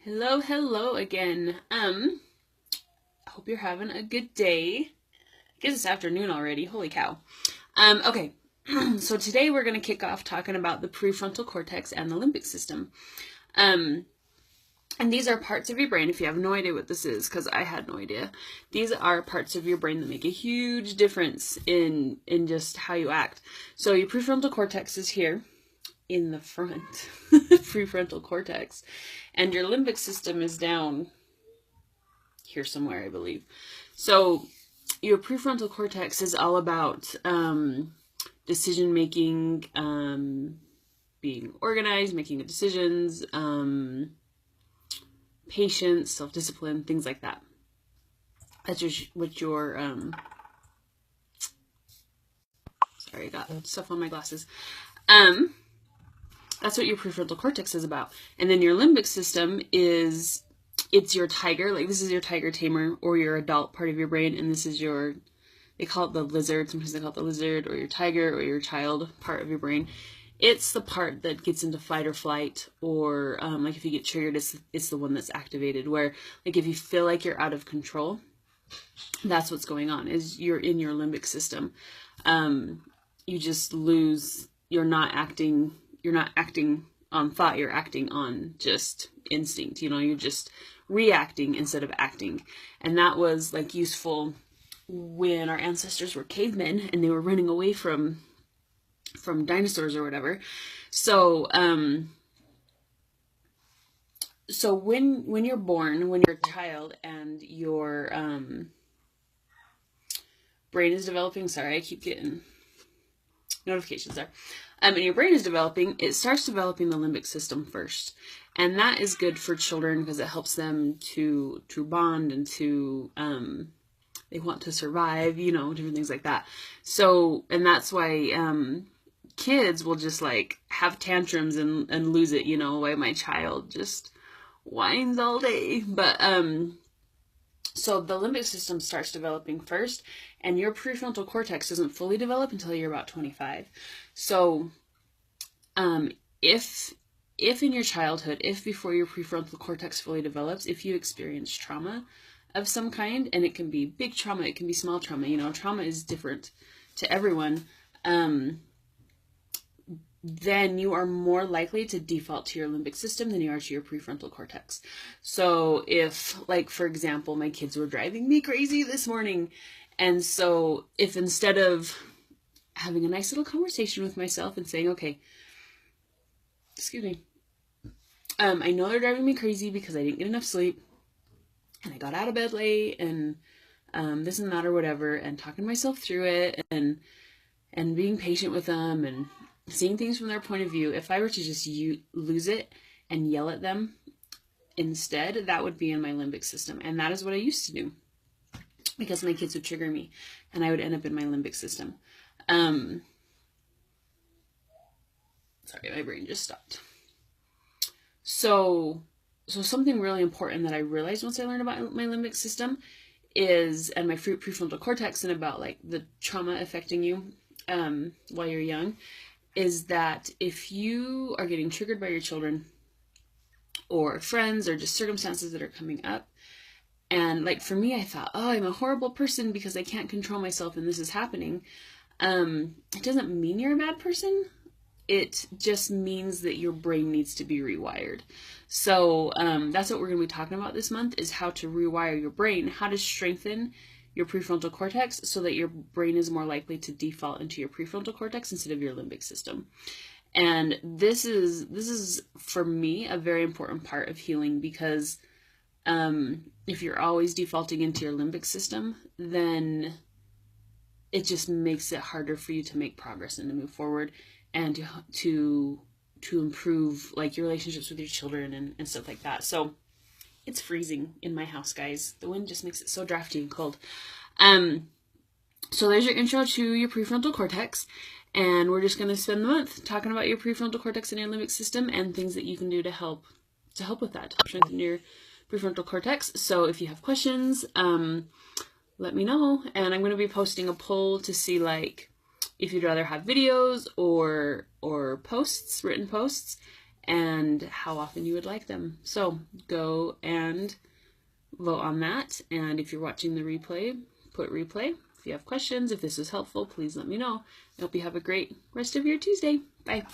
Hello again. I hope you're having a good day. I guess it's afternoon already. Holy cow. Okay. So today we're going to kick off talking about the prefrontal cortex and the limbic system. And these are parts of your brain, if you have no idea what this is, because I had no idea. These are parts of your brain that make a huge difference in just how you act. So your prefrontal cortex is here in the front, prefrontal cortex, and your limbic system is down here somewhere, I believe. So your prefrontal cortex is all about decision making, being organized, making decisions, patience, self-discipline, things like that. That's what your sorry, I got stuff on my glasses. That's what your prefrontal cortex is about. And then your limbic system it's your tiger, like this is your tiger tamer or your adult part of your brain, and this is they call it the lizard, sometimes they call it the lizard, or your tiger or your child part of your brain. It's the part that gets into fight or flight, or like if you get triggered, it's the one that's activated, where like if you feel like you're out of control, that's what's going on, is you're in your limbic system. You just lose, you're not acting on thought, you're acting on just instinct, you're just reacting instead of acting. And that was like useful when our ancestors were cavemen and they were running away from dinosaurs or whatever. So so when you're born, when you're a child and your brain is developing, sorry, I keep getting notifications there. And your brain is developing, it starts developing the limbic system first. And that is good for children because it helps them to bond and to, they want to survive, different things like that. So, and that's why kids will just like have tantrums and lose it, why my child just whines all day. But, so the limbic system starts developing first, and your prefrontal cortex doesn't fully develop until you're about 25. So if in your childhood, if before your prefrontal cortex fully develops, if you experience trauma of some kind, and it can be big trauma, it can be small trauma, trauma is different to everyone, then you are more likely to default to your limbic system than you are to your prefrontal cortex. So if, like, for example, my kids were driving me crazy this morning, and so if instead of having a nice little conversation with myself and saying, okay, excuse me, I know they're driving me crazy because I didn't get enough sleep, and I got out of bed late, and this and that or whatever, and talking myself through it, and being patient with them, and seeing things from their point of view, if I were to just lose it and yell at them instead, that would be in my limbic system. And that is what I used to do because my kids would trigger me and I would end up in my limbic system. Sorry, my brain just stopped. So something really important that I realized once I learned about my limbic system is, and my prefrontal cortex, and about like the trauma affecting you while you're young, is that if you are getting triggered by your children or friends or just circumstances that are coming up, and like for me, I thought, oh, I'm a horrible person because I can't control myself and this is happening. It doesn't mean you're a bad person. It just means that your brain needs to be rewired. So that's what we're going to be talking about this month, is how to rewire your brain, how to strengthen your prefrontal cortex so that your brain is more likely to default into your prefrontal cortex instead of your limbic system. And this is for me a very important part of healing, because if you're always defaulting into your limbic system, then it just makes it harder for you to make progress and to move forward and to improve like your relationships with your children and stuff like that. So it's freezing in my house, guys. The wind just makes it so drafty and cold. So there's your intro to your prefrontal cortex, and we're just going to spend the month talking about your prefrontal cortex and your limbic system and things that you can do to help with that, to strengthen your prefrontal cortex. So if you have questions, let me know, and I'm going to be posting a poll to see like if you'd rather have videos or posts, written posts. and how often you would like them. So go and vote on that. And if you're watching the replay, put replay. If you have questions, if this is helpful, please let me know. I hope you have a great rest of your Tuesday. Bye.